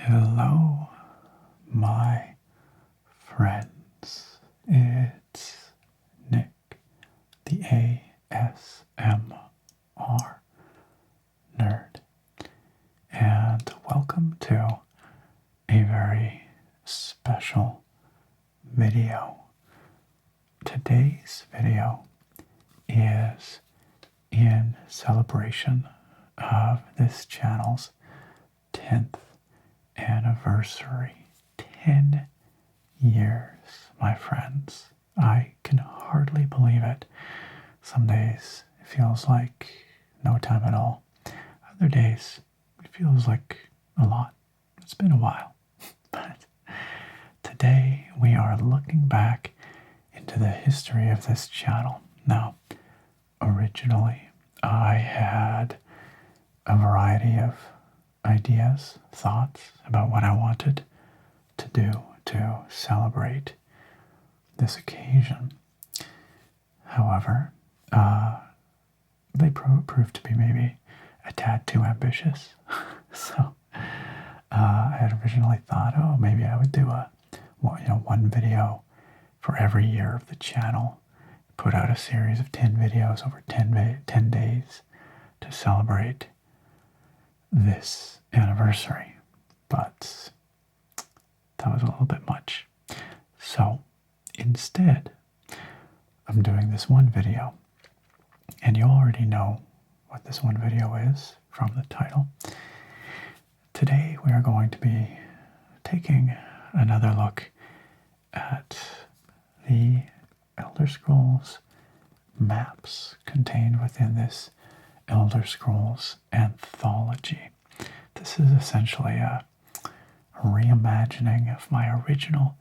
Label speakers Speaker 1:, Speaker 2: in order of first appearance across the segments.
Speaker 1: Hello, my friends. It's Nick, the ASMR nerd, and welcome to a very special video. Today's video is in celebration of this channel's 10th anniversary. 10 years, my friends. I can hardly believe it. Some days it feels like no time at all. Other days it feels like a lot. It's been a while. But today we are looking back into the history of this channel. Now, originally I had a variety of ideas, thoughts about what I wanted to do to celebrate this occasion. However, they proved to be maybe a tad too ambitious. So I had originally thought, oh, maybe I would do one video for every year of the channel, put out a series of 10 videos over 10 days to celebrate this anniversary, but that was a little bit much. So instead, I'm doing this one video, and you already know what this one video is from the title. Today we are going to be taking another look at the Elder Scrolls maps contained within this Elder Scrolls Anthology. This is essentially a reimagining of my original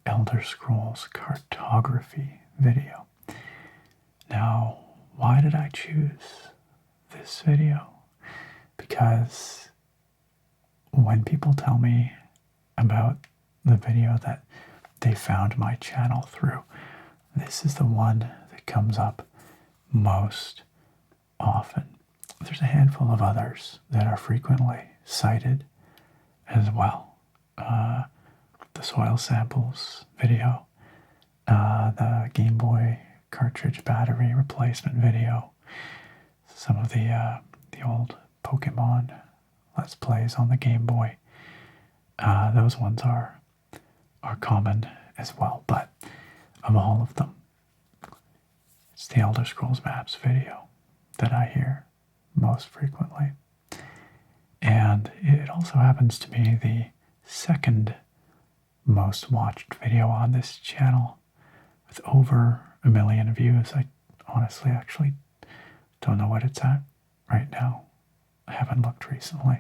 Speaker 1: Elder Scrolls cartography video. Now, why did I choose this video? Because when people tell me about the video that they found my channel through, this is the one that comes up most often. There's a handful of others that are frequently cited as well. The soil samples video, the Game Boy cartridge battery replacement video, some of the old Pokemon Let's Plays on the Game Boy. Those ones are common as well, but of all of them, it's the Elder Scrolls Maps video that I hear most frequently. And it also happens to be the second most watched video on this channel with over 1 million views. I honestly actually don't know what it's at right now. I haven't looked recently.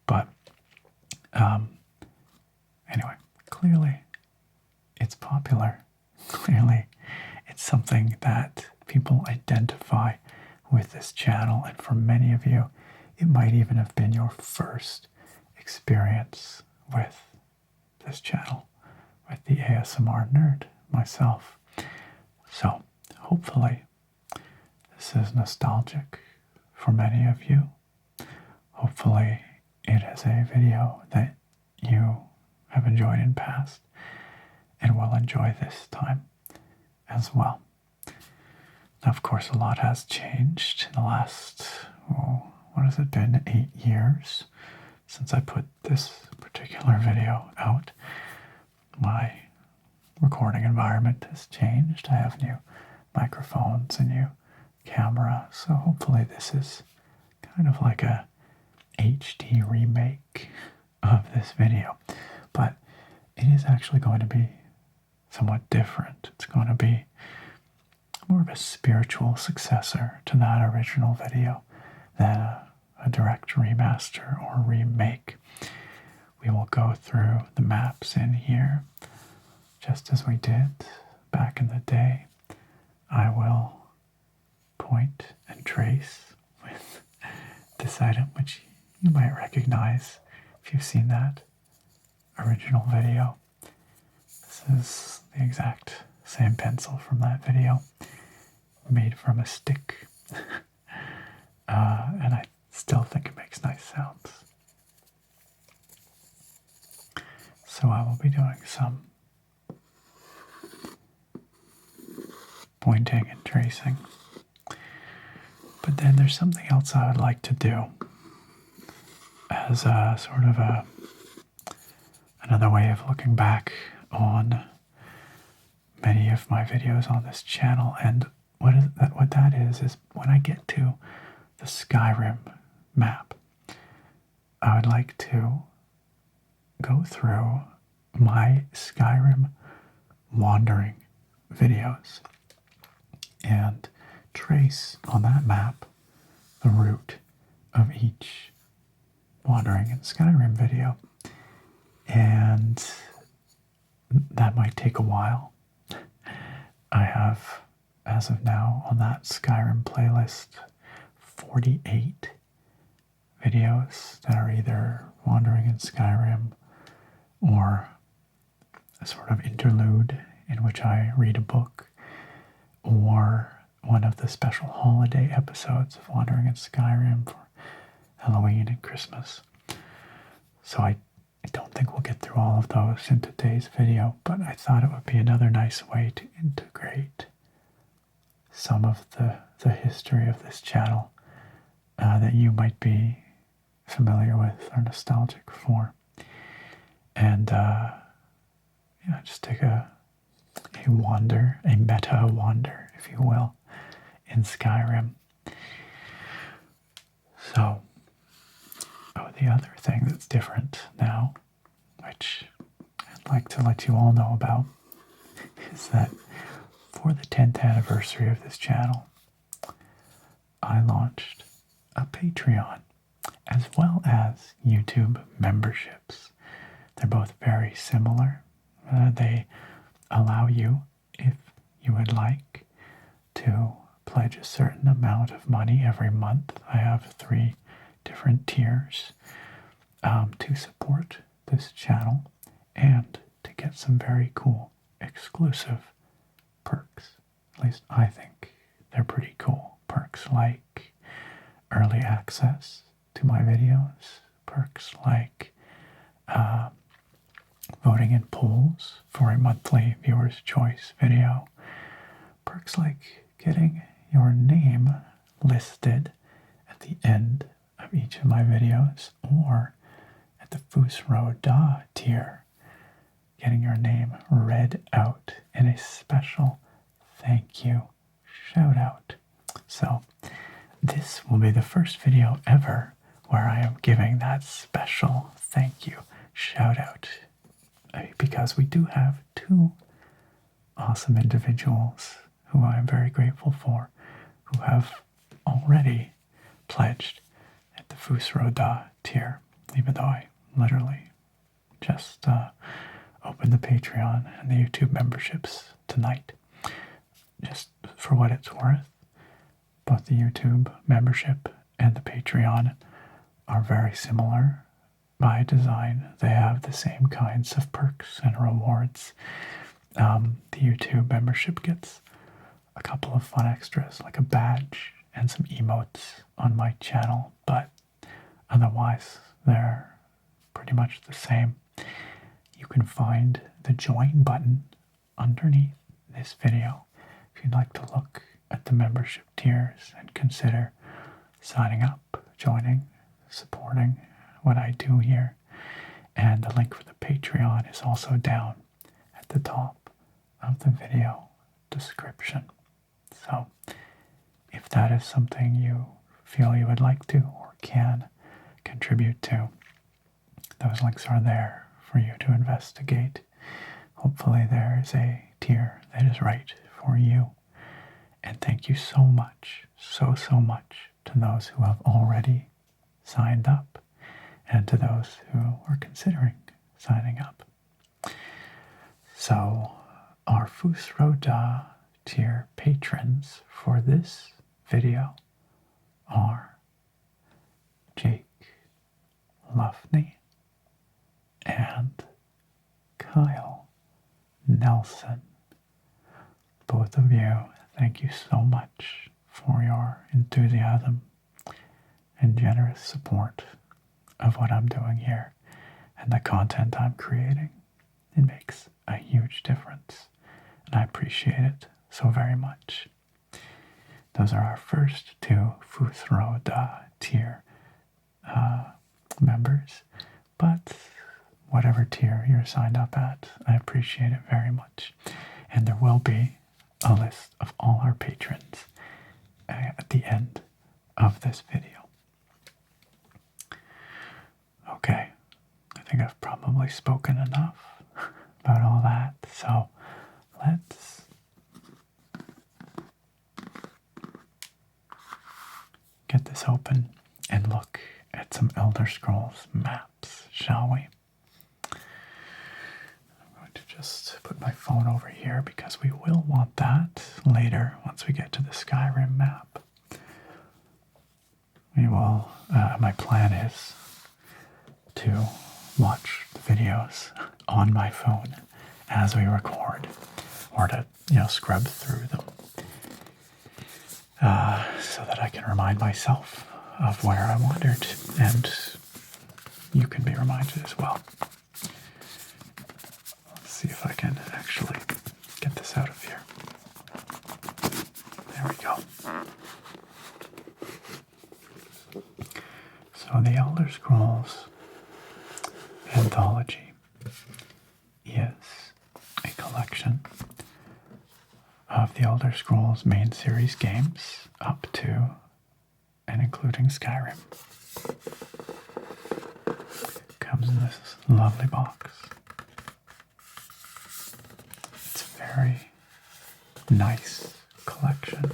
Speaker 1: But anyway, clearly it's popular. Clearly it's something that people identify with this channel, and for many of you, it might even have been your first experience with this channel, with the ASMR nerd, myself. So, hopefully, this is nostalgic for many of you. Hopefully, it is a video that you have enjoyed in past and will enjoy this time as well. Now, of course, a lot has changed in the last, what has it been, 8 years since I put this particular video out. My recording environment has changed. I have new microphones, a new camera, so hopefully this is kind of like a HD remake of this video. But it is actually going to be somewhat different. It's going to be more of a spiritual successor to that original video than a direct remaster or remake. We will go through the maps in here just as we did back in the day. I will point and trace with this item, which you might recognize if you've seen that original video. This is the exact same pencil from that video, made from a stick. And I still think it makes nice sounds. So I will be doing some pointing and tracing. But then there's something else I would like to do as a sort of another way of looking back on many of my videos on this channel. And what that is when I get to the Skyrim map, I would like to go through my Skyrim wandering videos and trace on that map the route of each wandering in Skyrim video. And that might take a while. I have, as of now, on that Skyrim playlist, 48 videos that are either wandering in Skyrim or a sort of interlude in which I read a book, or one of the special holiday episodes of Wandering in Skyrim for Halloween and Christmas. So I don't think we'll get through all of those in today's video, but I thought it would be another nice way to integrate some of the history of this channel that you might be familiar with or nostalgic for. And just take a wander, a meta wander, if you will, in Skyrim. So, the other thing that's different now, which I'd like to let you all know about, is that for the 10th anniversary of this channel, I launched a Patreon, as well as YouTube memberships. They're both very similar. They allow you, if you would like, to pledge a certain amount of money every month. I have 3 different tiers to support this channel and to get some very cool exclusive perks. At least I think they're pretty cool. Perks like early access to my videos, perks like voting in polls for a monthly viewer's choice video, perks like getting your name listed at the end of each of my videos, or at the Fusro Da tier, getting your name read out in a special thank you shout out. So this will be the first video ever where I am giving that special thank you shout out, because we do have 2 awesome individuals who I am very grateful for, who have already pledged at the Fusro Da tier, even though I literally just opened the Patreon and the YouTube memberships tonight. Just for what it's worth, both the YouTube membership and the Patreon are very similar by design. They have the same kinds of perks and rewards. The YouTube membership gets a couple of fun extras, like a badge and some emotes on my channel, but otherwise they're pretty much the same. You can find the join button underneath this video if you'd like to look at the membership tiers and consider signing up, joining, supporting what I do here. And the link for the Patreon is also down at the top of the video description. So if that is something you feel you would like to or can contribute to, those links are there for you to investigate. Hopefully there is a tier that is right for you. And thank you so much, so much to those who have already signed up and to those who are considering signing up. So our Fusro Da tier patrons for this video are Jake Luffney and Kyle Nelson. Both of you, thank you so much for your enthusiasm and generous support of what I'm doing here and the content I'm creating. It makes a huge difference, and I appreciate it so very much. Those are our first two Futhroda tier members, but whatever tier you're signed up at, I appreciate it very much. And there will be a list of all our patrons at the end of this video. Okay, I think I've probably spoken enough about all that, so let's get this open and look at some Elder Scrolls maps, shall we? I'm going to just put my phone over here because we will want that later once we get to the Skyrim map. We will, my plan is to watch the videos on my phone as we record, or to, scrub through them, so that I can remind myself of where I wandered, and you can be reminded as well. Let's see if I can actually get this out of here. There we go. So the Elder Scrolls Anthology is a collection of the Elder Scrolls main series games up to and including Skyrim. Comes in this lovely box. It's a very nice collection.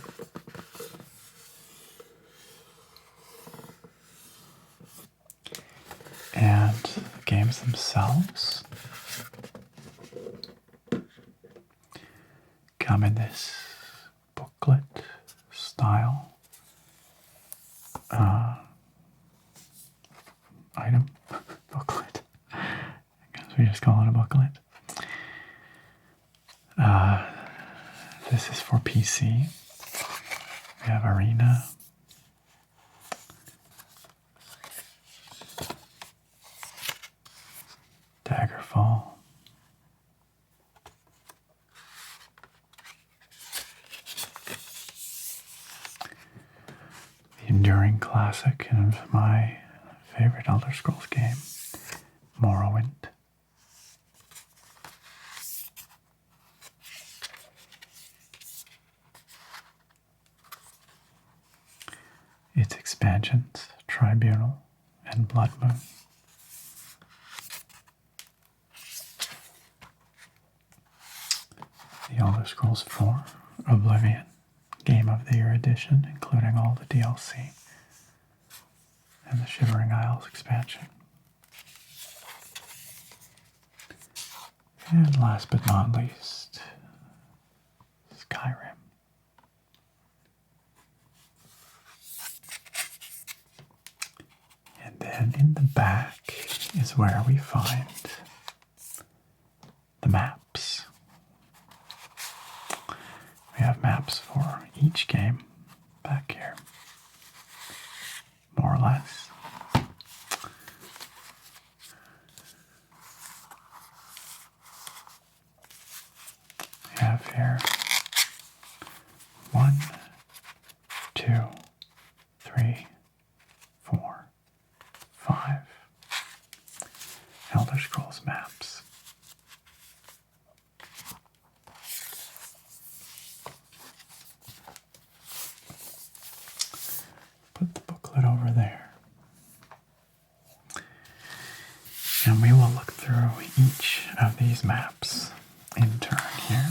Speaker 1: And the games themselves come in this booklet style item. Booklet. I guess we just call it a booklet. This is for PC. We have Arena. Daggerfall. The enduring classic and my favorite Elder Scrolls game, Morrowind. Its expansions, Tribunal and Blood Moon. The Elder Scrolls 4 Oblivion Game of the Year edition, including all the DLC, and the Shivering Isles expansion. And last but not least, Skyrim. And then in the back is where we find the maps. We have maps for each game back here, more or less. We have here 1, 2, 3, 4, 5 Elder Scrolls maps. Put the booklet over there. And we will look through each of these maps in turn here.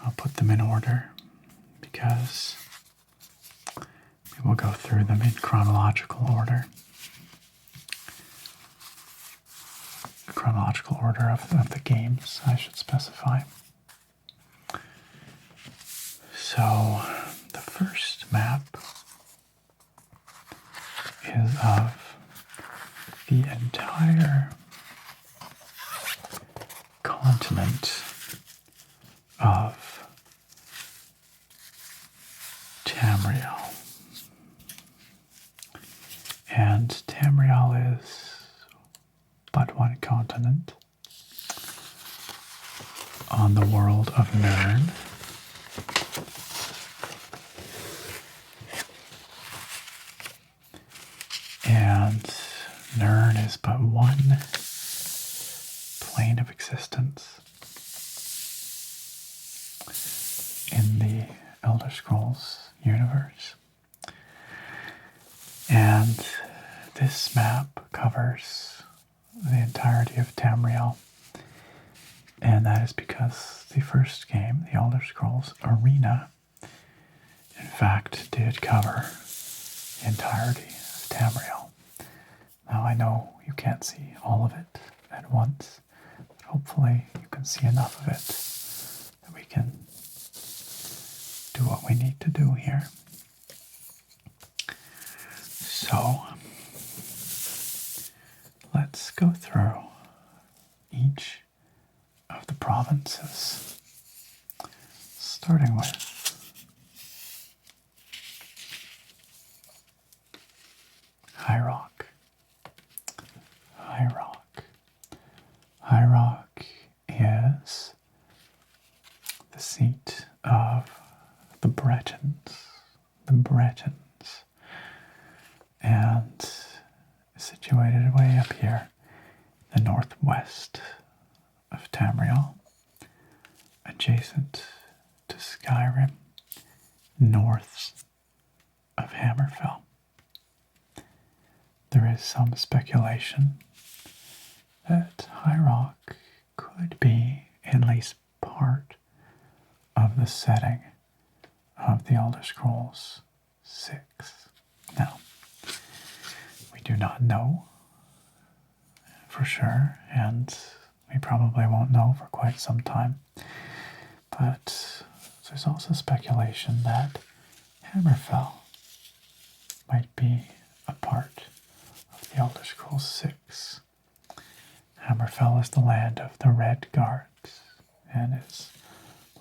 Speaker 1: I'll put them in order because we will go through them in chronological order. Chronological order of the games, I should specify. So, the first map is of the entire continent of Tamriel. continent on the world of Nirn. And Nirn is but one plane of existence in the Elder Scrolls universe. And this map covers the entirety of Tamriel. And that is because the first game, the Elder Scrolls Arena, in fact did cover the entirety of Tamriel. Now I know you can't see all of it at once, but hopefully you can see enough of it that we can do what we need to do here. So let's go through each of the provinces, starting with High Rock. High Rock. High Rock is the seat of the Bretons. The Bretons. And situated way up here, the northwest of Tamriel, adjacent to Skyrim, north of Hammerfell. There is some speculation that High Rock could be at least part of the setting of the Elder Scrolls 6. Now, we do not know for sure, and we probably won't know for quite some time. But there's also speculation that Hammerfell might be a part of the Elder Scrolls 6. Hammerfell is the land of the Red Guards and is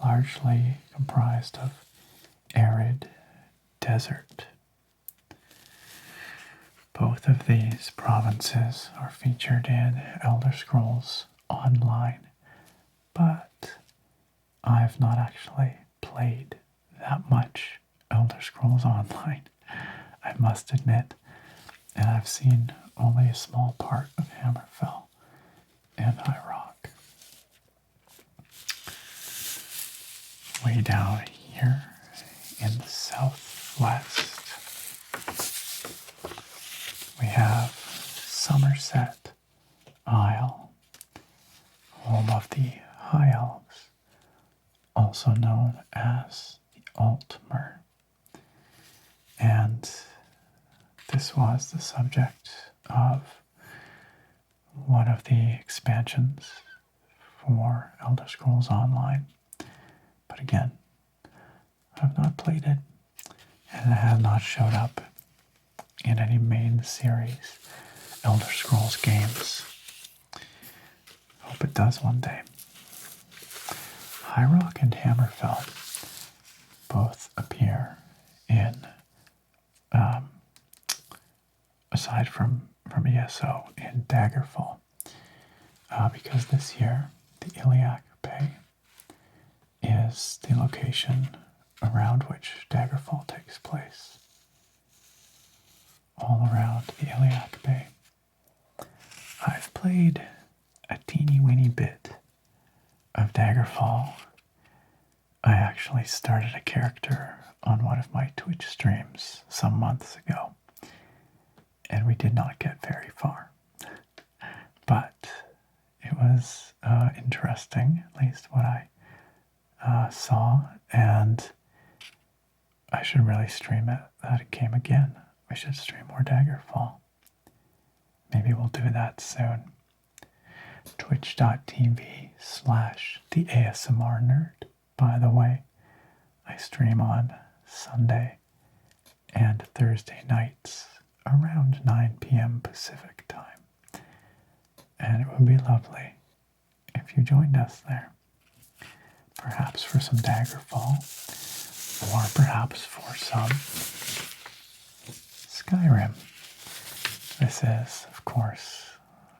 Speaker 1: largely comprised of arid desert. Both of these provinces are featured in Elder Scrolls Online, but I've not actually played that much Elder Scrolls Online, I must admit, and I've seen only a small part of Hammerfell and High Rock. Way down here in the southwest, we have Somerset Isle, home of the High Elves, also known as the Altmer. And this was the subject of one of the expansions for Elder Scrolls Online. But again, I've not played it, and it has not showed up in any main series Elder Scrolls games. Hope it does one day. High Rock and Hammerfell both appear in, aside from ESO, in Daggerfall, because this year the Iliac Bay is the location around which Daggerfall takes place. All around the Iliac Bay. I've played a teeny weeny bit of Daggerfall. I actually started a character on one of my Twitch streams some months ago, and we did not get very far. But it was interesting, at least what I saw, and I should really stream that game again. We should stream more Daggerfall. Maybe we'll do that soon. Twitch.tv/theASMRnerd. By the way, I stream on Sunday and Thursday nights around 9 p.m. Pacific time. And it would be lovely if you joined us there. Perhaps for some Daggerfall, or perhaps for some Skyrim. This is, of course,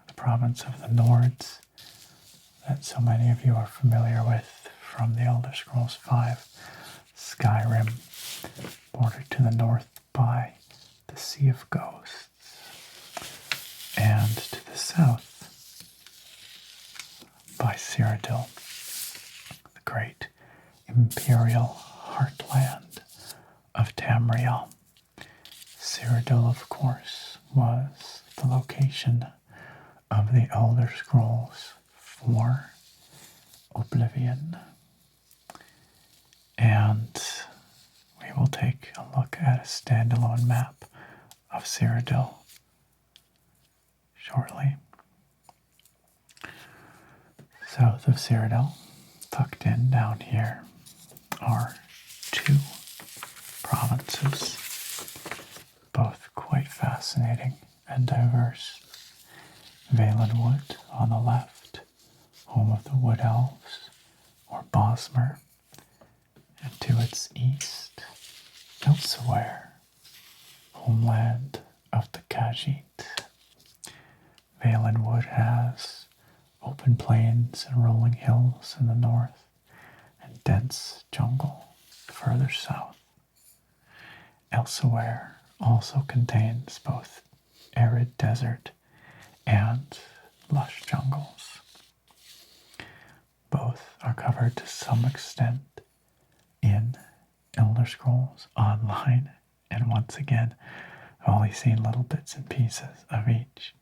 Speaker 1: the province of the Nords that so many of you are familiar with from the Elder Scrolls V. Skyrim, bordered to the north by the Sea of Ghosts, and to the south by Cyrodiil, the great imperial heartland of Tamriel. Cyrodiil, of course, was the location of the Elder Scrolls for Oblivion. And we will take a look at a standalone map of Cyrodiil shortly. South of Cyrodiil, tucked in down here, are two provinces, both quite fascinating and diverse. Valenwood on the left, home of the Wood Elves, or Bosmer, and to its east, Elsewhere, homeland of the Khajiit. Valenwood has open plains and rolling hills in the north, and dense jungle further south. Elsewhere also contains both arid desert and lush jungles. Both are covered to some extent in Elder Scrolls Online, and once again, I've only seen little bits and pieces of each.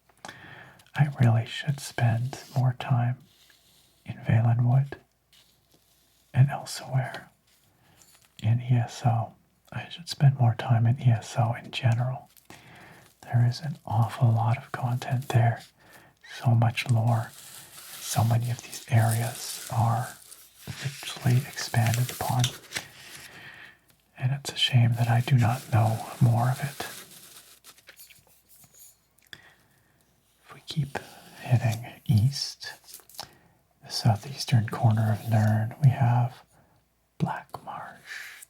Speaker 1: I really should spend more time in Valenwood and Elsewhere in ESO. I should spend more time in ESO in general. There is an awful lot of content there, so much lore. So many of these areas are richly expanded upon, and it's a shame that I do not know more of it. If we keep heading east, the southeastern corner of Nirn, we have Black Marsh.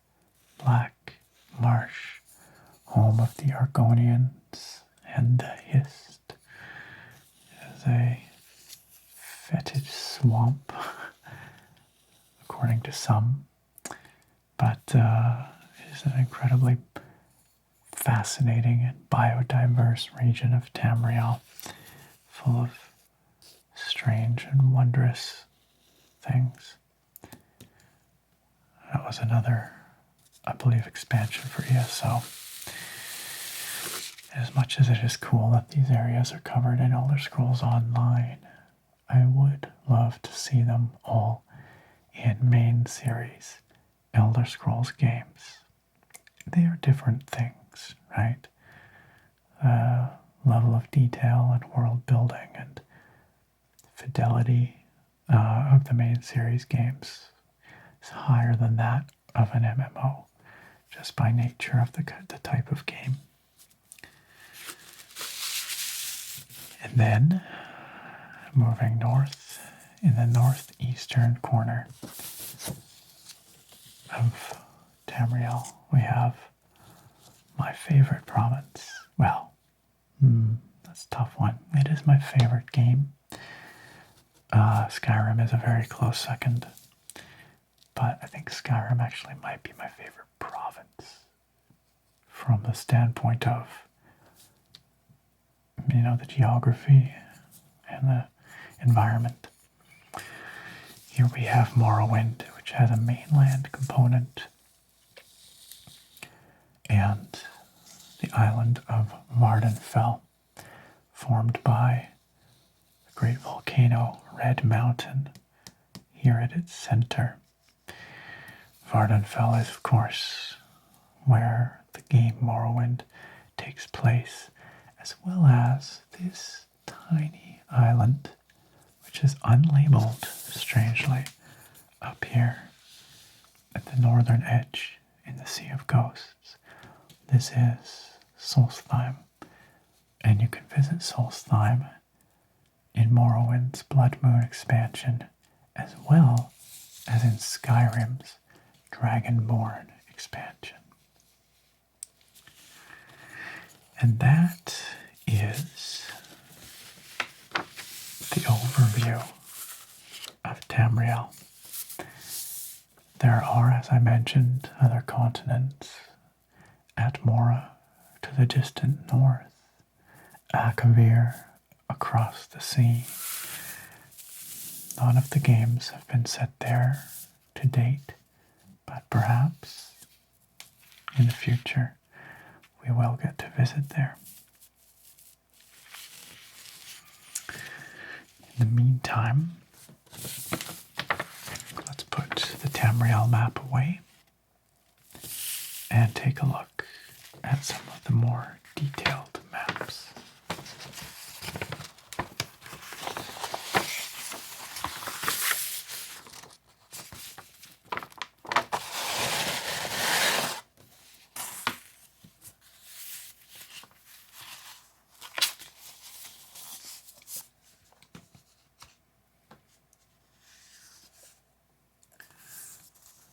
Speaker 1: Black Marsh, home of the Argonians and the Hist. It is a fetid swamp, according to some, but it is an incredibly fascinating and biodiverse region of Tamriel, full of strange and wondrous things. That was another, I believe, expansion for ESO. As much as it is cool that these areas are covered in Elder Scrolls Online, I would love to see them all in main series Elder Scrolls games. They are different things, right? The level of detail and world building and fidelity of the main series games is higher than that of an MMO, just by nature of the type of game. And then, moving north, in the northeastern corner of Tamriel, we have my favorite province. Well, that's a tough one. It is my favorite game. Skyrim is a very close second, but I think Skyrim actually might be my favorite province from the standpoint of, the geography and the environment. Here we have Morrowind, which has a mainland component, and the island of Vardenfell, formed by the great volcano Red Mountain here at its center. Vardenfell is, of course, where the game Morrowind takes place, as well as this tiny island, which is unlabeled, strangely, up here at the northern edge in the Sea of Ghosts. This is Solstheim, and you can visit Solstheim in Morrowind's Blood Moon expansion, as well as in Skyrim's Dragonborn expansion. And that is overview of Tamriel. There are, as I mentioned, other continents. Atmora to the distant north, Akavir across the sea. None of the games have been set there to date, but perhaps in the future we will get to visit there. In the meantime, let's put the Tamriel map away and take a look at some of the more detailed maps.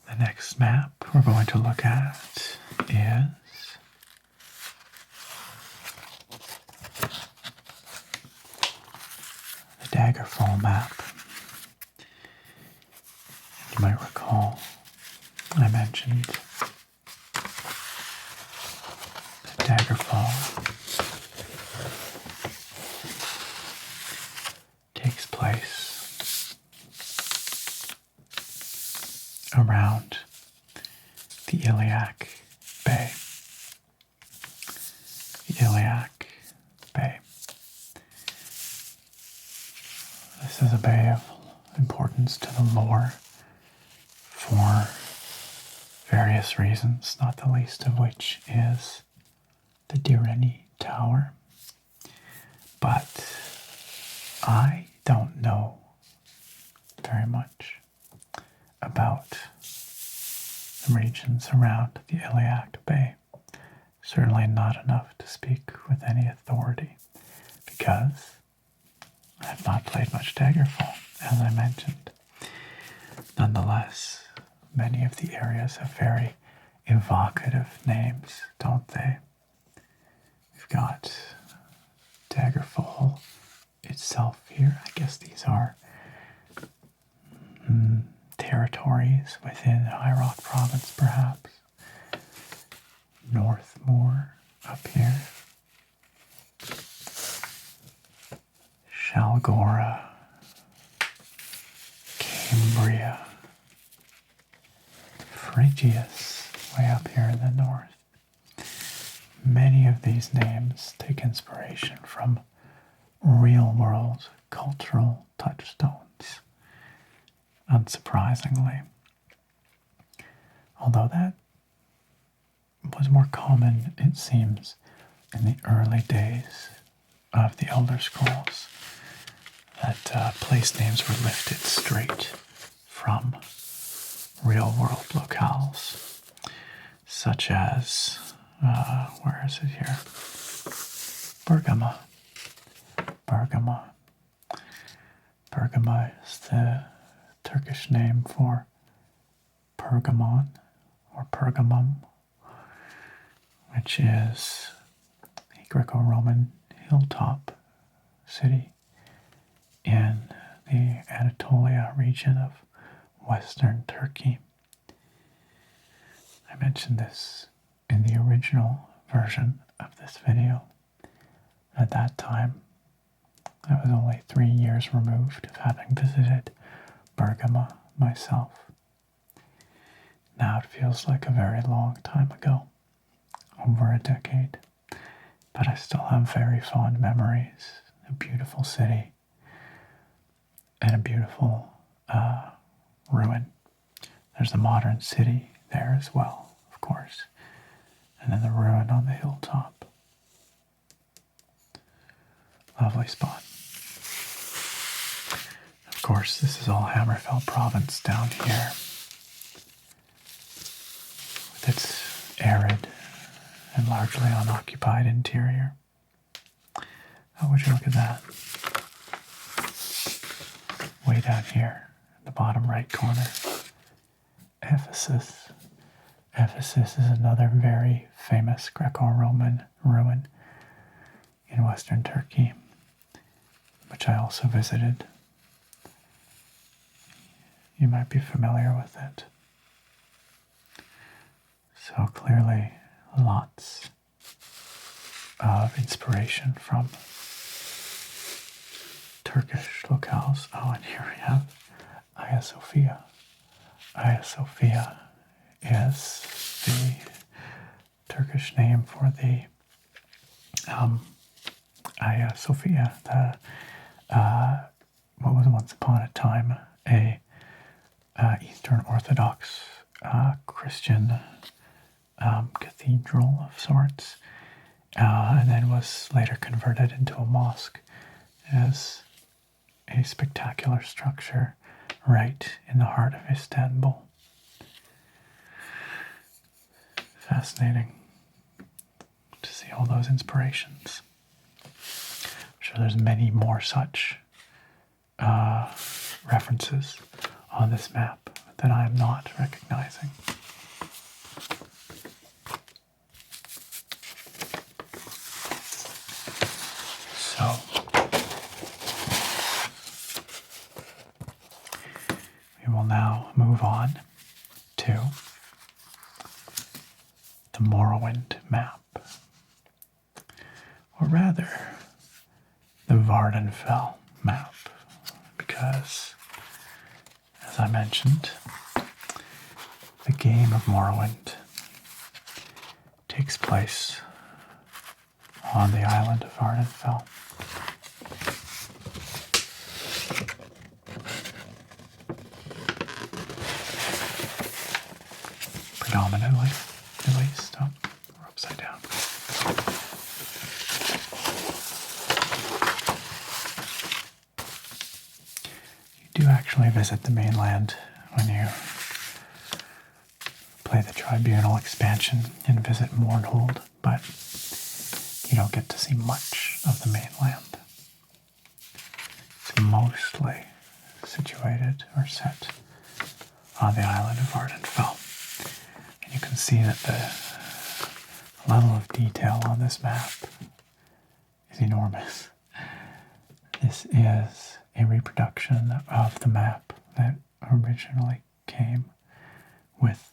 Speaker 1: The next map we're going to look at is the Daggerfall Map. You might recall I mentioned that Daggerfall takes place around the Iliac Bay. The Iliac Bay. This is a bay of importance to the lore for various reasons, not the least of which is the Direni Tower. But I don't know very much about the regions around the Iliac Bay. Certainly not enough to speak with any authority, because I have not played much Daggerfall, as I mentioned. Nonetheless, many of the areas have very evocative names, don't they? We've got Daggerfall itself here. I guess these are territories within High Rock Province, perhaps. Northmoor up here. Shalgora. Cambria. Phrygius, way up here in the north. Many of these names take inspiration from real-world cultural touchstones, unsurprisingly. Although that was more common, it seems, in the early days of the Elder Scrolls, that place names were lifted straight from real-world locales, such as, where is it here? Bergama. Bergama is the Turkish name for Pergamon, or Pergamum, which is a Greco-Roman hilltop city in the Anatolia region of Western Turkey. I mentioned this in the original version of this video. At that time, I was only 3 years removed of having visited Bergama myself. Now it feels like a very long time ago, over a decade, but I still have very fond memories. A beautiful city and a beautiful ruin. There's a modern city there as well, of course, and then the ruin on the hilltop. Lovely spot. Of course, this is all Hammerfell Province down here, with its arid and largely unoccupied interior. Oh, would you look at that? Way down here, in the bottom right corner, Ephesus. Ephesus is another very famous Greco-Roman ruin in Western Turkey, which I also visited you might be familiar with it. So clearly lots of inspiration from Turkish locales. Oh, and here we have Hagia Sophia. Hagia Sophia is the Turkish name for the Hagia Sophia, what was once upon a time a Eastern Orthodox Christian cathedral of sorts, and then was later converted into a mosque as a spectacular structure right in the heart of Istanbul. Fascinating to see all those inspirations. I'm sure there's many more such references on this map that I am not recognizing. So, we will now move on to the Morrowind Map, or rather, the Vardenfell Map, because, as I mentioned, the game of Morrowind takes place on the island of Vardenfell. Predominantly, at least. Oh, we're upside down. You do actually visit the mainland when you play the Tribunal expansion and visit Mournhold, but you don't get to see much of the mainland. It's mostly situated or set on the island of Vardenfell. And you can see that the level of detail on this map is enormous. This is a reproduction of the map that originally came with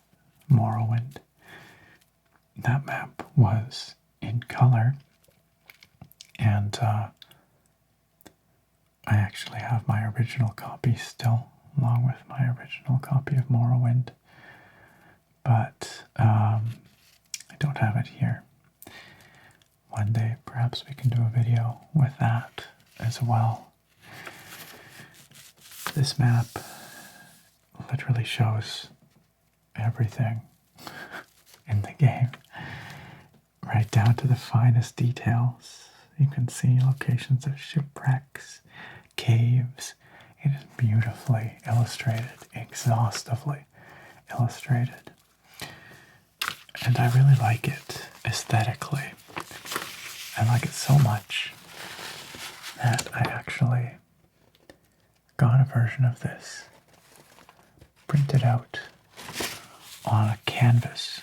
Speaker 1: Morrowind. That map was in color, and I actually have my original copy still, along with my original copy of Morrowind, but I don't have it here. One day perhaps we can do a video with that as well. This map literally shows everything in the game, right down to the finest details. You can see locations of shipwrecks, caves. It is beautifully illustrated, exhaustively illustrated. And I really like it aesthetically. I like it so much that I actually got a version of this printed out on a canvas,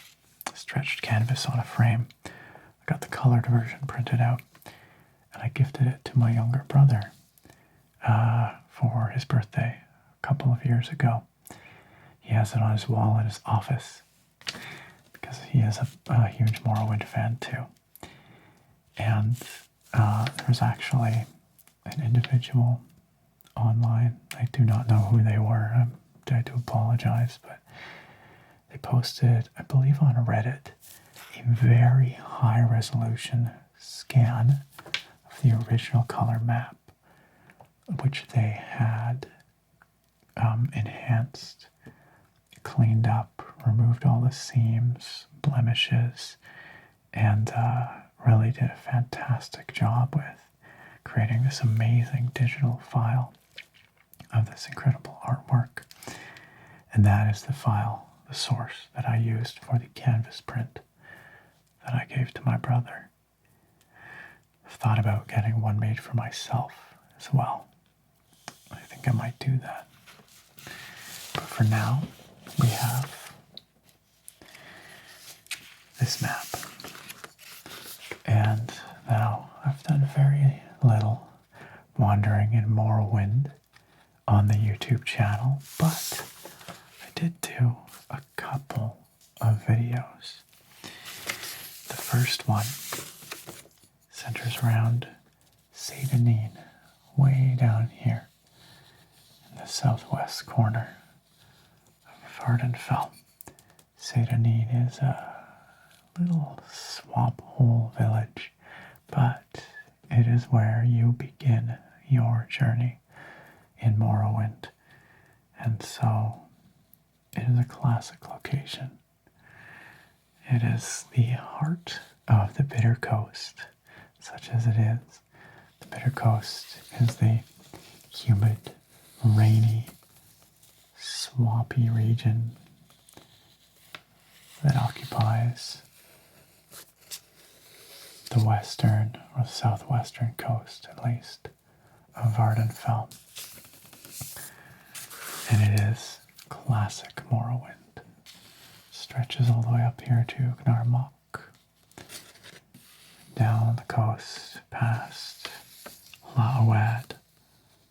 Speaker 1: a stretched canvas on a frame. I got the colored version printed out, and I gifted it to my younger brother for his birthday a couple of years ago. He has it on his wall in his office because he is a huge Morrowind fan too. And there's actually an individual online. I do not know who they were. I do apologize, but they posted, I believe on Reddit, a very high resolution scan of the original color map, which they had enhanced, cleaned up, removed all the seams, blemishes, and really did a fantastic job with creating this amazing digital file of this incredible artwork. And that is the file, the source that I used for the canvas print that I gave to my brother. I've thought about getting one made for myself as well. I think I might do that. But for now, we have this map. And now I've done very little wandering in Morrowind on the YouTube channel, but into a couple of videos. The first one centers around Satanin, way down here in the southwest corner of Vardenfell. Satanin is a little swamp hole village, but it is where you begin your journey in Morrowind, and so it is a classic location. It is the heart of the Bitter Coast, such as it is. The Bitter Coast is the humid, rainy, swampy region that occupies the western or southwestern coast, at least, of Vardenfell. And it is classic Morrowind. Stretches all the way up here to Gnarmok, down the coast past Laoad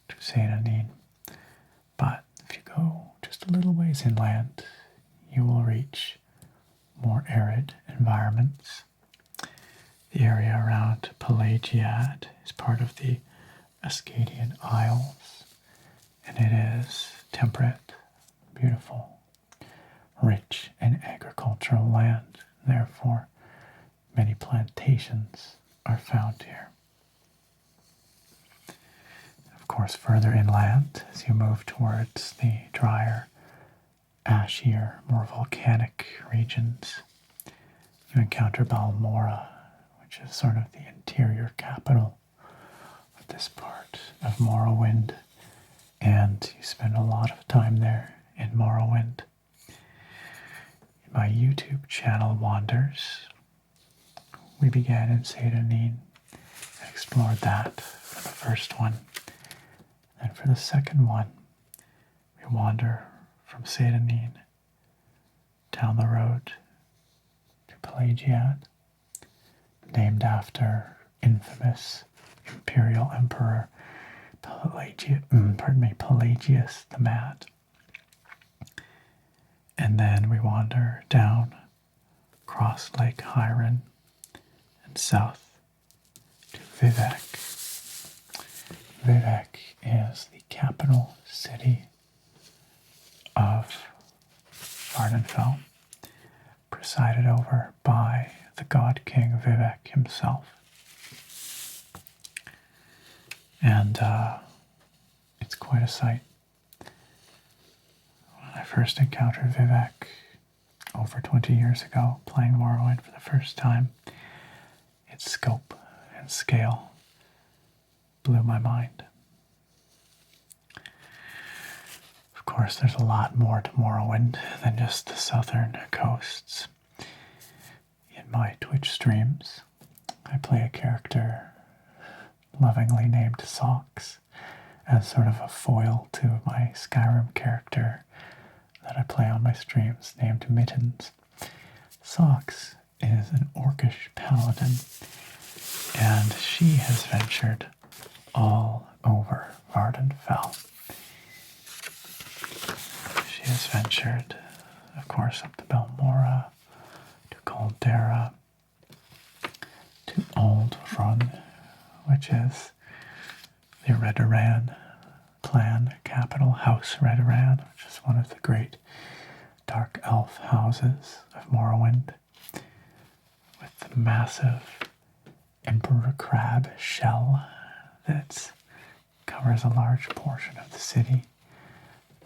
Speaker 1: to Satanin. But if you go just a little ways inland, you will reach more arid environments. The area around Pelagiad is part of the Ascadian Isles, and it is temperate, beautiful, rich in agricultural land. Therefore, many plantations are found here. Of course, further inland, as you move towards the drier, ashier, more volcanic regions, you encounter Balmora, which is sort of the interior capital of this part of Morrowind, and you spend a lot of time there in Morrowind. In my YouTube channel Wanders, we began in Satanin and explored that for the first one. And for the second one, we wander from Satanin down the road to Pelagiad, named after infamous imperial emperor Pelagius the Mad. And then we wander down across Lake Hyron and south to Vivec. Vivec is the capital city of Vardenfell, presided over by the god king Vivec himself. And it's quite a sight. When I first encountered Vivec over 20 years ago, playing Morrowind for the first time, its scope and scale blew my mind. Of course, there's a lot more to Morrowind than just the southern coasts. In my Twitch streams, I play a character lovingly named Socks as sort of a foil to my Skyrim character that I play on my streams named Mittens. Socks is an orcish paladin, and she has ventured all over Vardenfell. She has ventured, of course, up to Balmora, to Caldera, to Aldrun, which is the Redoran clan capital, House Redoran, which is one of the great dark elf houses of Morrowind, with the massive Emperor Crab shell that covers a large portion of the city,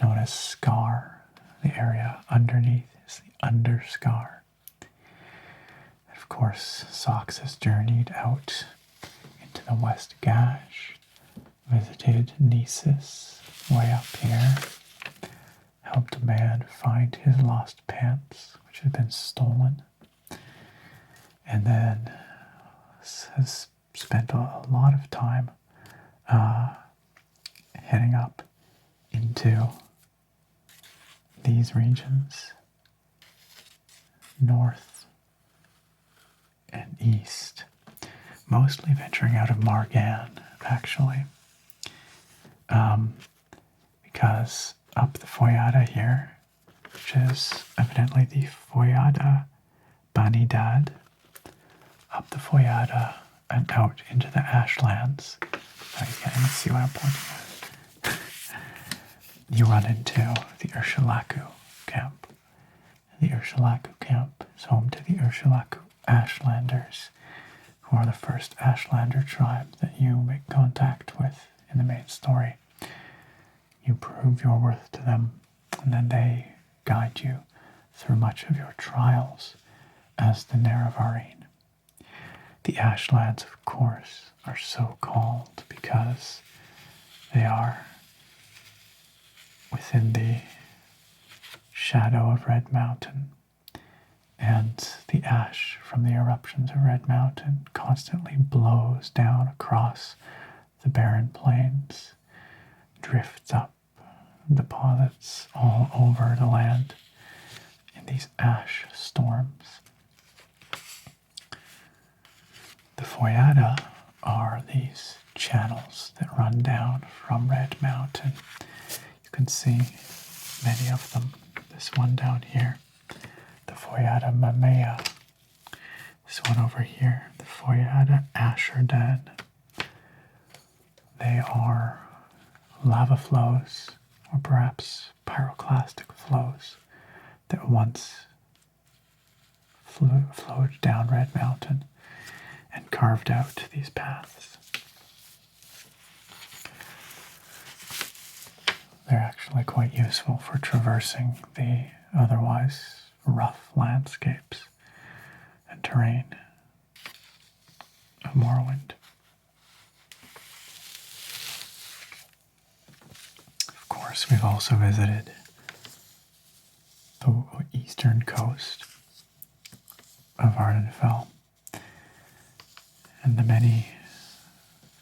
Speaker 1: known as Scar. The area underneath is the Underscar. And of course, Socks has journeyed out into the West Gash, visited Nesis way up here, helped a man find his lost pants, which had been stolen, and then has spent a lot of time heading up into these regions, north and east, mostly venturing out of Margan, actually, because up the Foyada here, which is evidently the Foyada Banidad, up the Foyada and out into the Ashlands. Now you can't even see what I'm pointing at. You run into the Urshulaku camp. The Urshulaku camp is home to the Urshulaku Ashlanders, who are the first Ashlander tribe that you make contact with in the main story. You prove your worth to them, and then they guide you through much of your trials as the Nerevarine. The Ashlands, of course, are so called because they are within the shadow of Red Mountain, and the ash from the eruptions of Red Mountain constantly blows down across the barren plains, drifts up, deposits all over the land in these ash storms. The Foyada are these channels that run down from Red Mountain. You can see many of them. This one down here, the Foyada Mamea. This one over here, the Foyada Asherdan. They are lava flows, or perhaps pyroclastic flows, that once flowed down Red Mountain and carved out these paths. They're actually quite useful for traversing the otherwise rough landscapes and terrain of Morrowind. Of course, we've also visited the eastern coast of Ardenfell and the many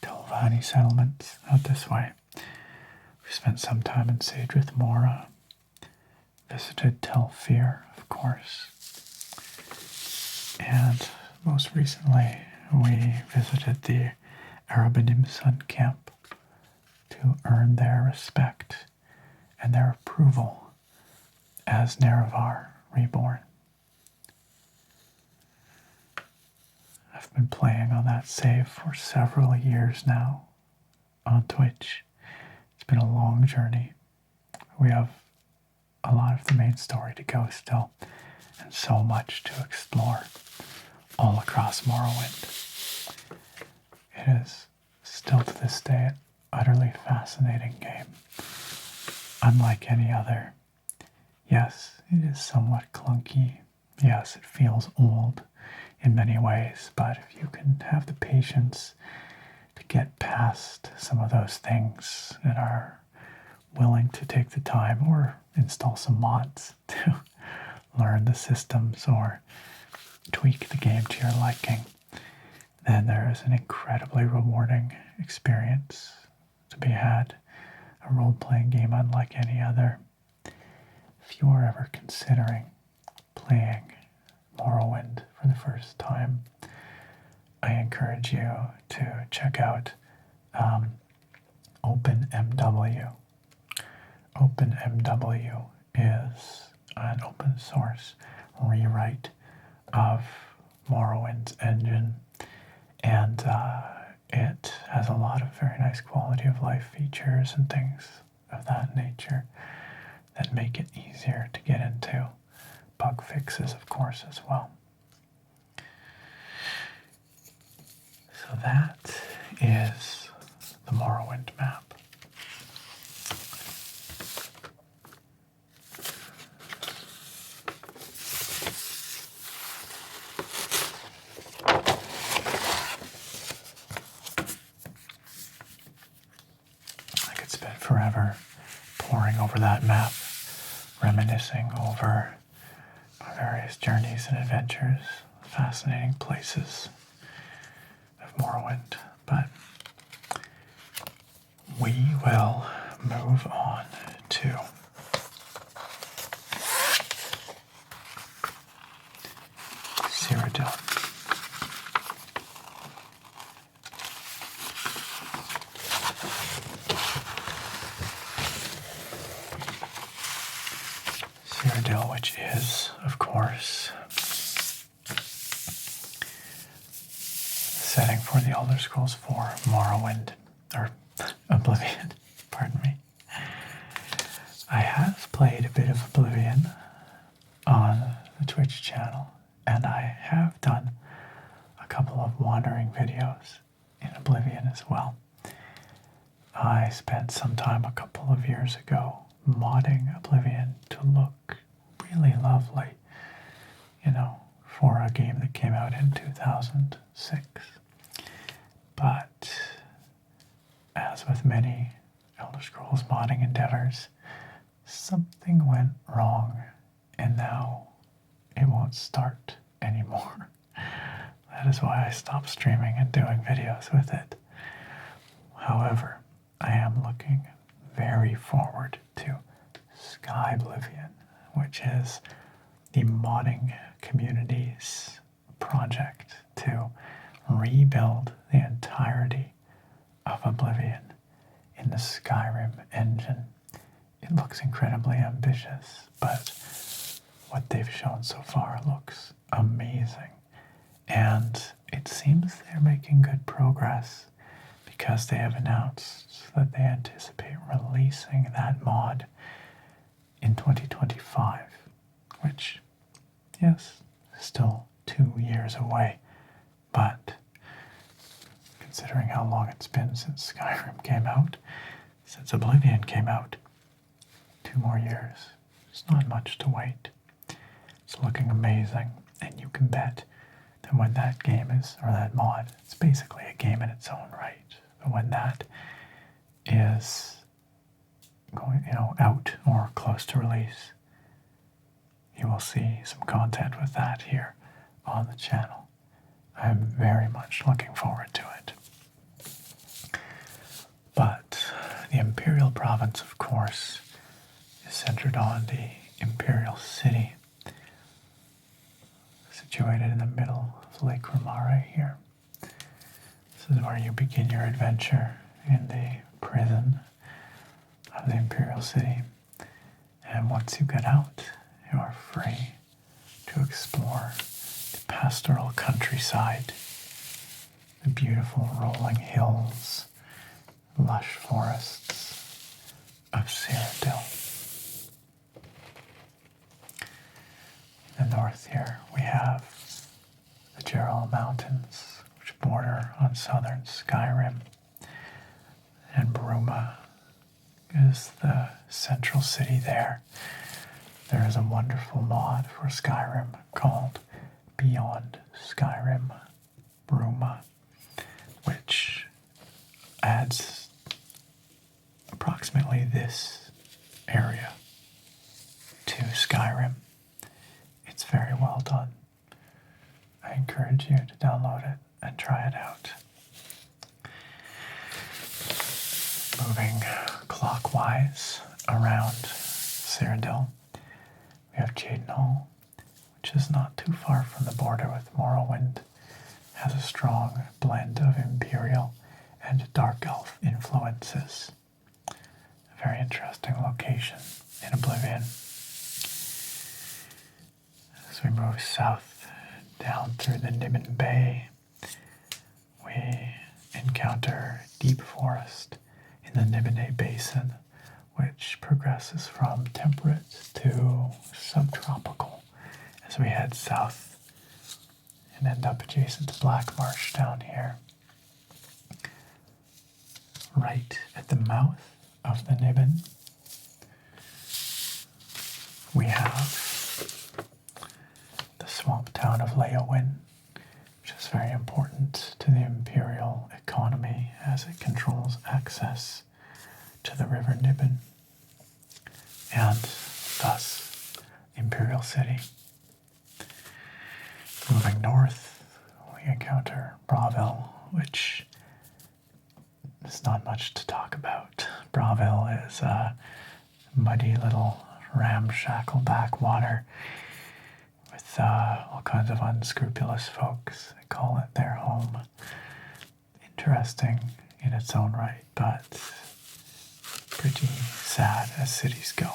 Speaker 1: Telvanni settlements out this way. We spent some time in Sage with Mora, visited Telfir, of course, and most recently we visited the Arabanim Sun Camp to earn their respect and their approval as Nerevar Reborn. I've been playing on that save for several years now on Twitch. It's been a long journey. We have a lot of the main story to go still, and so much to explore all across Morrowind. It is still to this day an utterly fascinating game, unlike any other. Yes, it is somewhat clunky. Yes, it feels old in many ways, but if you can have the patience to get past some of those things and are willing to take the time or install some mods to learn the systems or tweak the game to your liking, then there is an incredibly rewarding experience to be had. A role-playing game unlike any other. If you are ever considering playing Morrowind for the first time, I encourage you to check out OpenMW. OpenMW is an open source rewrite of Morrowind's engine, and it has a lot of very nice quality of life features and things of that nature that make it easier to get into. Bug fixes, of course, as well. So that is the Morrowind map. I could spend forever poring over that map, reminiscing over our various journeys and adventures, fascinating places of Morrowind, but we will move on to Cyrodiil. Cyrodiil which is, of course, setting for the Elder Scrolls 4 Morrowind, or Oblivion, pardon me. I have played a bit of Oblivion on the Twitch channel, and I have done a couple of wandering videos in Oblivion as well. I spent some time a couple of years ago modding Oblivion to look really lovely, for a game that came out in 2006. But as with many Elder Scrolls modding endeavors, something went wrong, and now it won't start anymore. That is why I stopped streaming and doing videos with it. However, I am looking very forward to Oblivion, which is the modding community's project to rebuild the entirety of Oblivion in the Skyrim engine. It looks incredibly ambitious, but what they've shown so far looks amazing. And it seems they're making good progress because they have announced that they anticipate releasing that mod in 2025, which, yes, is still 2 years away, but considering how long it's been since Skyrim came out, since Oblivion came out, 2 more years, it's not much to wait. It's looking amazing, and you can bet that when that game is, or that mod, it's basically a game in its own right, but when that is going, out or close to release, you will see some content with that here on the channel. I'm very much looking forward to it. But the Imperial Province, of course, is centered on the Imperial City, situated in the middle of Lake Ramare here. This is where you begin your adventure in the prison of the Imperial City. And once you get out, you are free to explore the pastoral countryside, the beautiful rolling hills, lush forests of Cyrodiil. In the north here, we have the Gerald Mountains, which border on southern Skyrim, and Bruma is the central city there. There is a wonderful mod for Skyrim called Beyond Skyrim Bruma, which adds approximately this area to Skyrim. It's very well done. I encourage you to download it and try it out. Moving clockwise around Cyrodiil, we have Jadenhall, which is not too far from the border with Morrowind. Has a strong blend of Imperial and Dark Elf influences. A very interesting location in Oblivion. As we move south down through the Niben Bay, we encounter deep forest in the Nibene Basin, which progresses from temperate to subtropical as we head south and end up adjacent to Black Marsh down here. Right at the mouth of the Niben, we have the swamp town of Leowyn, which is very important to the Imperial economy as it controls access to the River Niben, and thus Imperial City. Moving north, we encounter Bravil, which is not much to talk about. Bravil is a muddy little ramshackle backwater with all kinds of unscrupulous folks. They call it their home. Interesting in its own right, but pretty sad as cities go.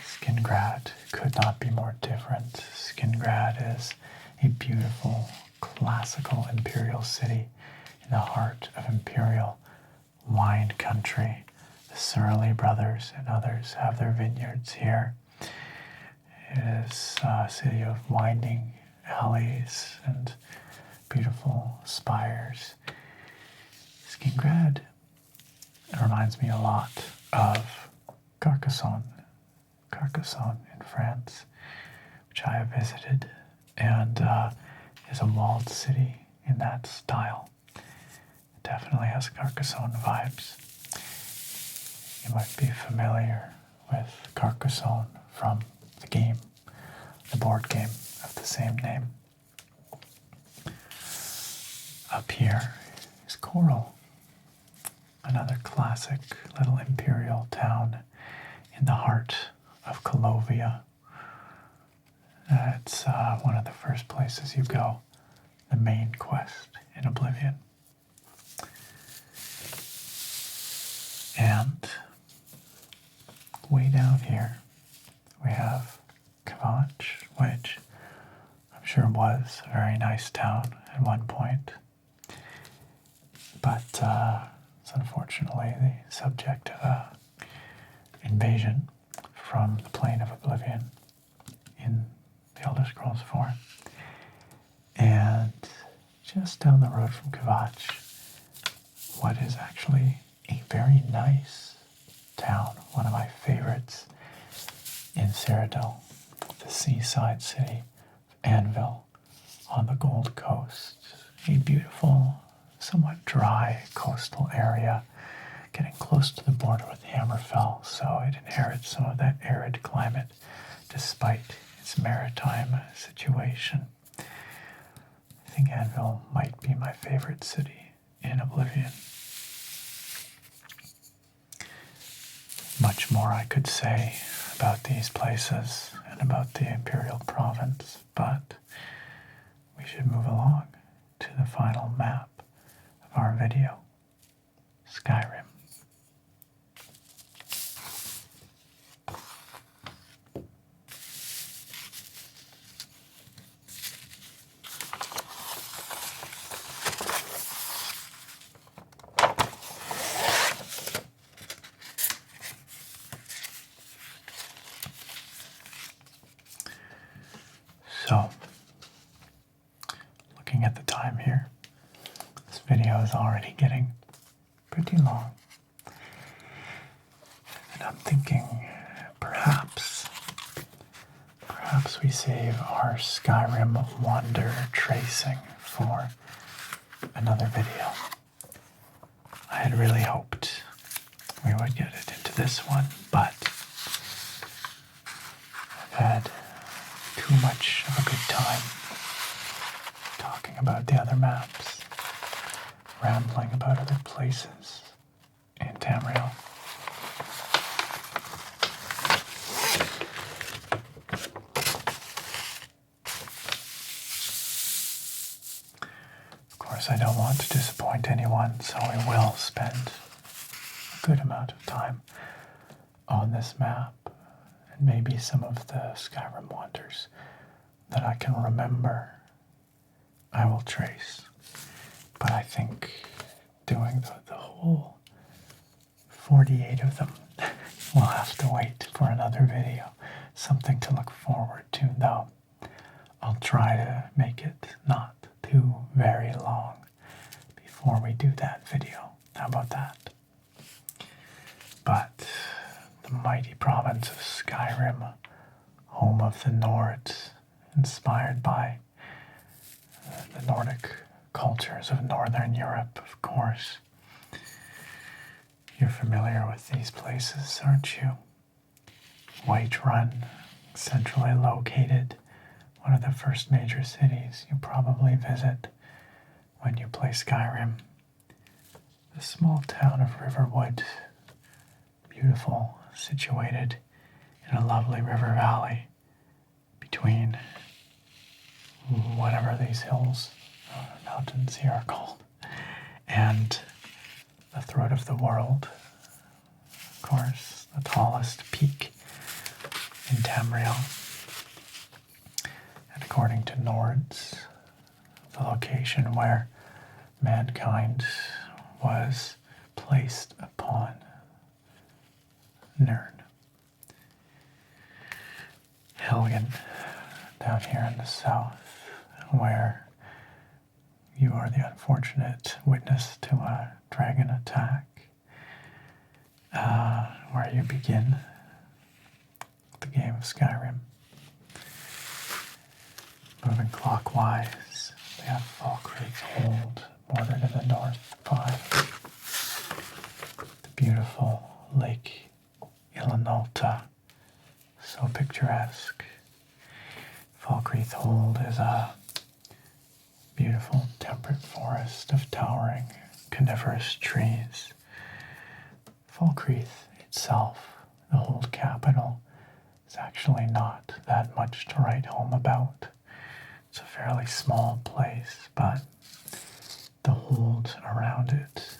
Speaker 1: Skingrad could not be more different. Skingrad is a beautiful, classical imperial city in the heart of imperial wine country. The Surly brothers and others have their vineyards here. It is a city of winding alleys and beautiful spires. Skingrad reminds me a lot of Carcassonne in France, which I have visited, and is a walled city in that style. It definitely has Carcassonne vibes. You might be familiar with Carcassonne from the board game of the same name. Up here is Coral, another classic little imperial town in the heart of Colovia. It's one of the first places you go, the main quest in Oblivion. And way down here we have Kvatch, which I'm sure was a very nice town at one point, but it's unfortunately the subject of an invasion from the plane of Oblivion in the Elder Scrolls 4. And just down the road from Kvatch, what is actually a very nice town, one of my favorites in Cyrodiil, the seaside city of Anvil on the Gold Coast. A beautiful, somewhat dry coastal area, getting close to the border with Hammerfell, so it inherits some of that arid climate despite its maritime situation. I think Anvil might be my favorite city in Oblivion. Much more I could say about these places and about the Imperial Province, but we should move along to the final map of our video, Skyrim. So, looking at the time here, this video is already getting pretty long. And I'm thinking perhaps we save our Skyrim wander tracing for another video. I had really hoped we would get it into this one, but I've had too much of a good time talking about the other maps, rambling about other places in Tamriel. Of course, I don't want to disappoint anyone, so we will spend a good amount of time on this map, and maybe some of the Skyrim wonders that I can remember I will trace. But I think doing the whole 48 of them will have to wait for another video. Something to look forward to, though. I'll try to make it not too very long before we do that video. How about that? But the mighty province of Skyrim, home of the Nords, inspired by the Nordic cultures of Northern Europe, of course. You're familiar with these places, aren't you? Whiterun, centrally located, one of the first major cities you probably visit when you play Skyrim. The small town of Riverwood, beautiful, situated in a lovely river valley between whatever these hills, mountains here are called, and the throat of the world, of course, the tallest peak in Tamriel. And according to Nords, the location where mankind was placed upon Nirn. Helgen, down here in the south, where you are the unfortunate witness to a dragon attack, where you begin the game of Skyrim. Moving clockwise, we have Falkreath's Hold, bordered in the north by the beautiful Lake Ilinalta, so picturesque. Falkreath's Hold is a beautiful temperate forest of towering coniferous trees. Falkreath itself, the Hold capital, is actually not that much to write home about. It's a fairly small place, but the Hold around it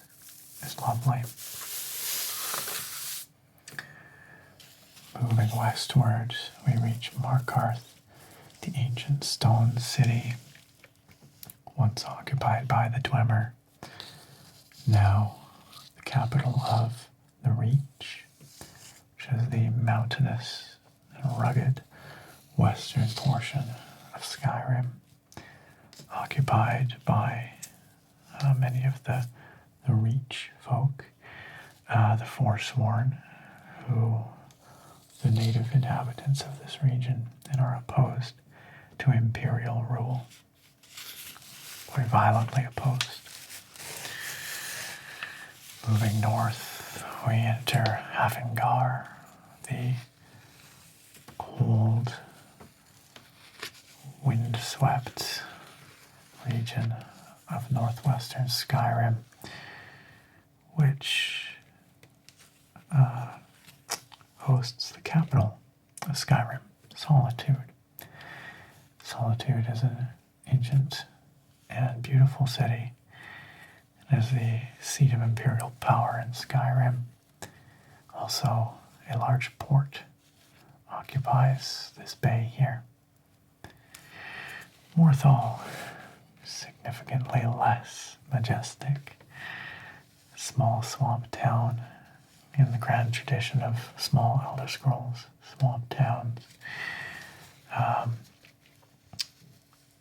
Speaker 1: is lovely. Moving westward, we reach Markarth, the ancient stone city, once occupied by the Dwemer, now the capital of the Reach, which is the mountainous and rugged western portion of Skyrim, occupied by many of the Reach folk, the Forsworn, who the native inhabitants of this region and are opposed to imperial rule. Quite violently opposed. Moving north, we enter Hafingar, the cold, wind-swept region of northwestern Skyrim, which hosts the capital of Skyrim, Solitude. Solitude is an ancient and beautiful city. It is the seat of imperial power in Skyrim. Also, a large port occupies this bay here. Morthal, significantly less majestic. A small swamp town in the grand tradition of small Elder Scrolls swamp towns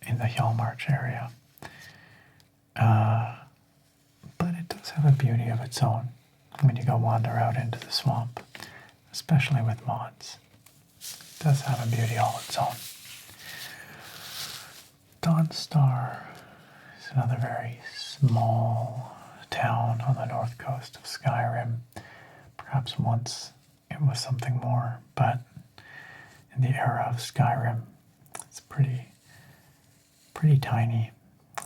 Speaker 1: in the Hjalmarch area. But it does have a beauty of its own when you go wander out into the swamp, especially with mods. It does have a beauty all its own. Dawnstar is another very small town on the north coast of Skyrim. Perhaps once it was something more, but in the era of Skyrim, it's pretty tiny.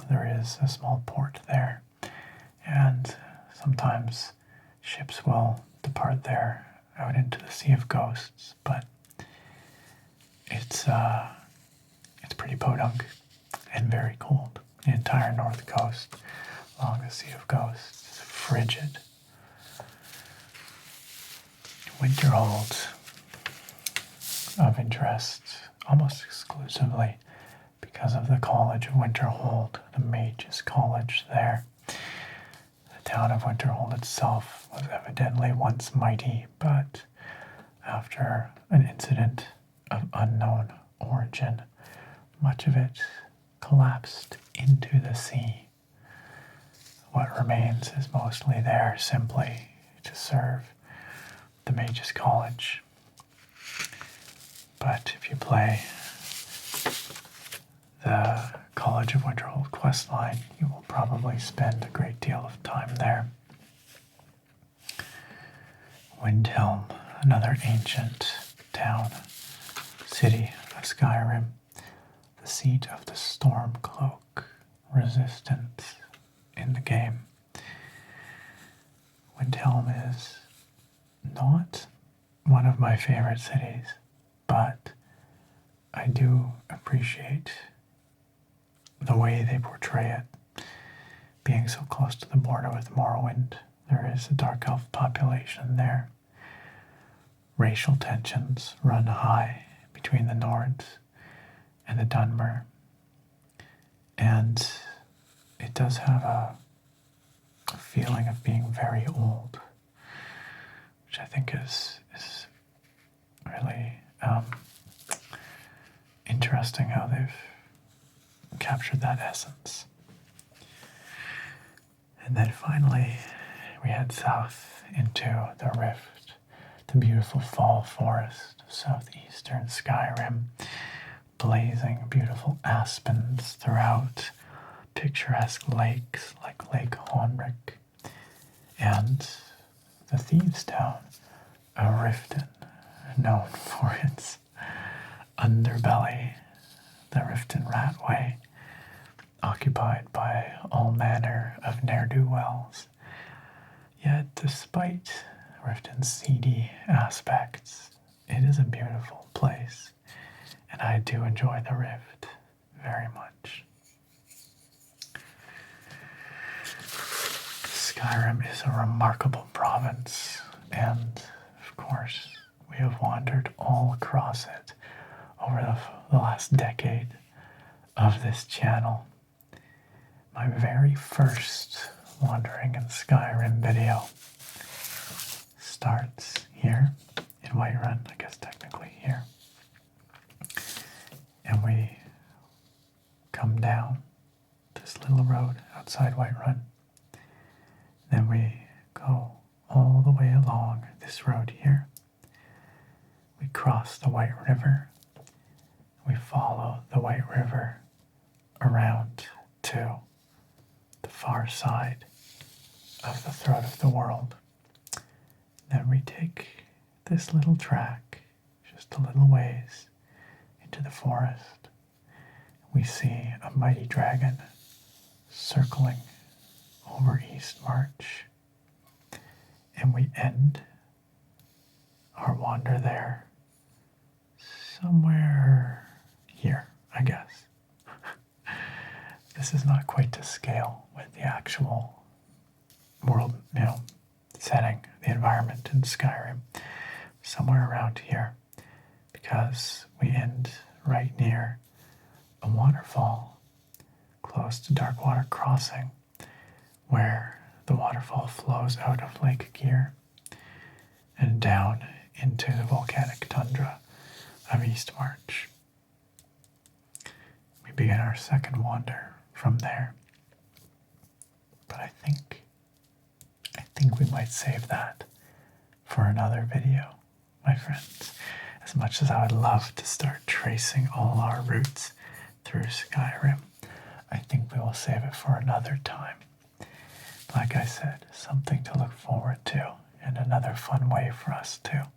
Speaker 1: There is a small port there, and sometimes ships will depart there out into the Sea of Ghosts, but it's pretty podunk and very cold. The entire north coast along the Sea of Ghosts is frigid. Winterhold, of interest almost exclusively because of the College of Winterhold, the Mages College there. The town of Winterhold itself was evidently once mighty, but after an incident of unknown origin, much of it collapsed into the sea. What remains is mostly there simply to serve the Mages College. But if you play the College of Winterhold questline, you will probably spend a great deal of time there. Windhelm, another ancient town, city of Skyrim, the seat of the Stormcloak resistance in the game. Windhelm is not one of my favorite cities, but I do appreciate the way they portray it. Being so close to the border with Morrowind, there is a dark elf population there. racial tensions run high between the Nords and the Dunmer. And it does have a feeling of being very old, which I think is really interesting how they've captured that essence. And then finally, we head south into the Rift, the beautiful fall forest of southeastern Skyrim, blazing beautiful aspens throughout, picturesque lakes like Lake Honrick, and the Thieves' Town of Riften, known for its underbelly, the Riften Ratway, occupied by all manner of ne'er-do-wells. Yet, despite Riften's seedy aspects, it is a beautiful place, and I do enjoy the Rift very much. Skyrim is a remarkable province, and of course, we have wandered all across it over the last decade of this channel. My very first wandering in Skyrim video starts here in Whiterun, I guess technically here. And we come down this little road outside Whiterun. Then we go all the way along this road here. We cross the White River. We follow the White River around to the far side of the throat of the world. Then we take this little track just a little ways into the forest. We see a mighty dragon circling over East March, and we end our wander there somewhere here, I guess. This is not quite to scale with the actual world, setting, the environment in Skyrim. Somewhere around here, because we end right near a waterfall close to Darkwater Crossing, where the waterfall flows out of Lake Gear and down into the volcanic tundra of East March. We begin our second wander from there. But I think we might save that for another video, my friends. As much as I would love to start tracing all our routes through Skyrim, I think we will save it for another time. Like I said, something to look forward to, and another fun way for us to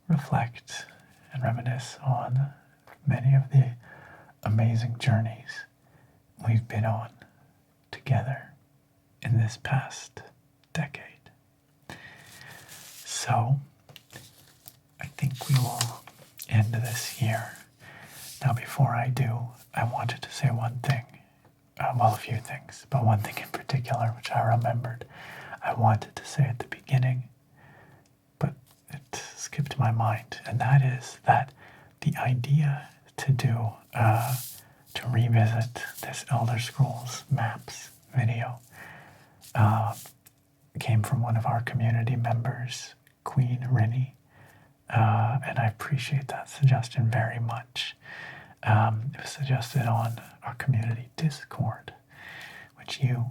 Speaker 1: reflect and reminisce on many of the amazing journeys we've been on together in this past decade. So, I think we will end this here. Now, before I do, I wanted to say one thing. A few things, but one thing in particular, which I remembered I wanted to say at the beginning, but it skipped my mind, and that is that the idea to revisit this Elder Scrolls Maps video came from one of our community members, Queen Rinny, and I appreciate that suggestion very much. It was suggested on our community Discord, which you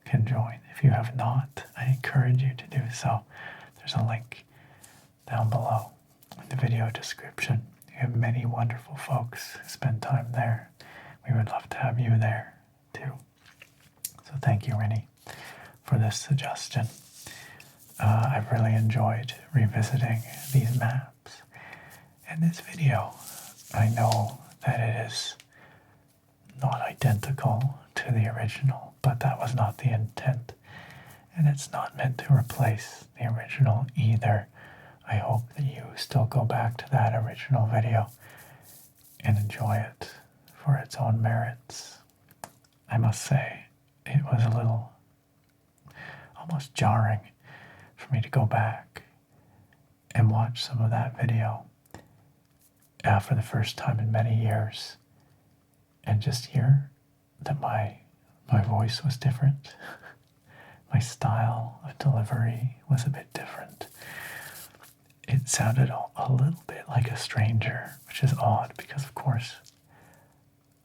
Speaker 1: can join. If you have not, I encourage you to do so. There's a link down below in the video description. You have many wonderful folks who spend time there. We would love to have you there too. So thank you, Rinny, for this suggestion. I've really enjoyed revisiting these maps. And this video, I know that it is not identical to the original, but that was not the intent. And it's not meant to replace the original either. I hope that you still go back to that original video and enjoy it for its own merits. I must say, it was a little almost jarring for me to go back and watch some of that video for the first time in many years and just hear that my voice was different. My style of delivery was a bit different. It sounded a little bit like a stranger, which is odd because, of course,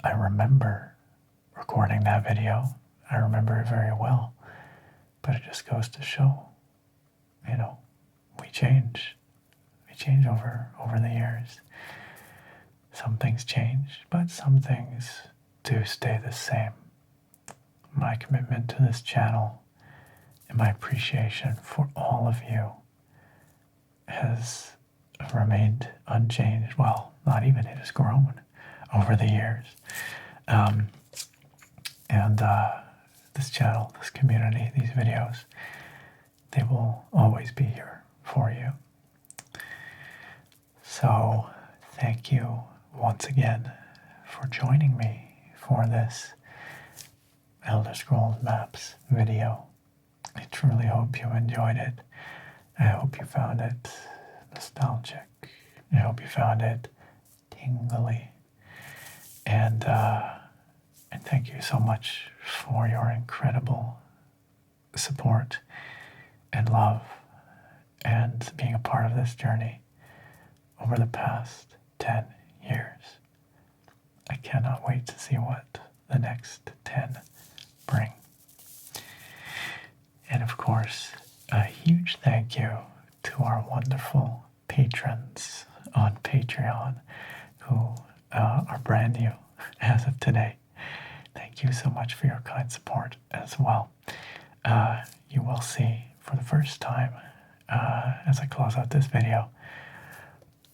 Speaker 1: I remember recording that video. I remember it very well. But it just goes to show, we change. We change over the years. Some things change, but some things do stay the same. My commitment to this channel and my appreciation for all of you has remained unchanged. Well, not even, it has grown over the years. This channel, this community, these videos, they will always be here for you. So, thank you once again for joining me for this Elder Scrolls Maps video. I truly hope you enjoyed it. I hope you found it nostalgic. I hope you found it tingly. And thank you so much for your incredible support and love and being a part of this journey over the past 10 years. I cannot wait to see what the next 10 bring. And of course, a huge thank you to our wonderful patrons on Patreon who are brand new as of today. Thank you so much for your kind support as well. You will see for the first time, as I close out this video,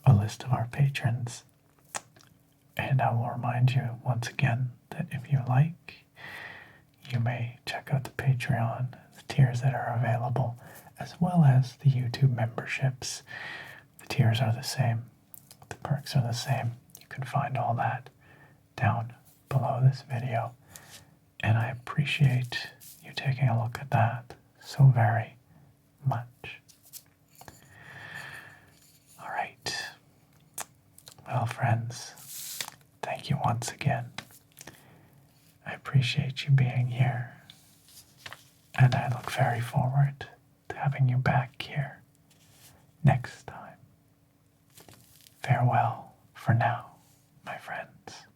Speaker 1: a list of our patrons. And I will remind you once again that if you like, you may check out the Patreon, the tiers that are available, as well as the YouTube memberships. The tiers are the same. The perks are the same. You can find all that down below this video. And I appreciate you taking a look at that so very much. All right. Well, friends, thank you once again. I appreciate you being here. And I look very forward to having you back here next time. Farewell for now, my friends.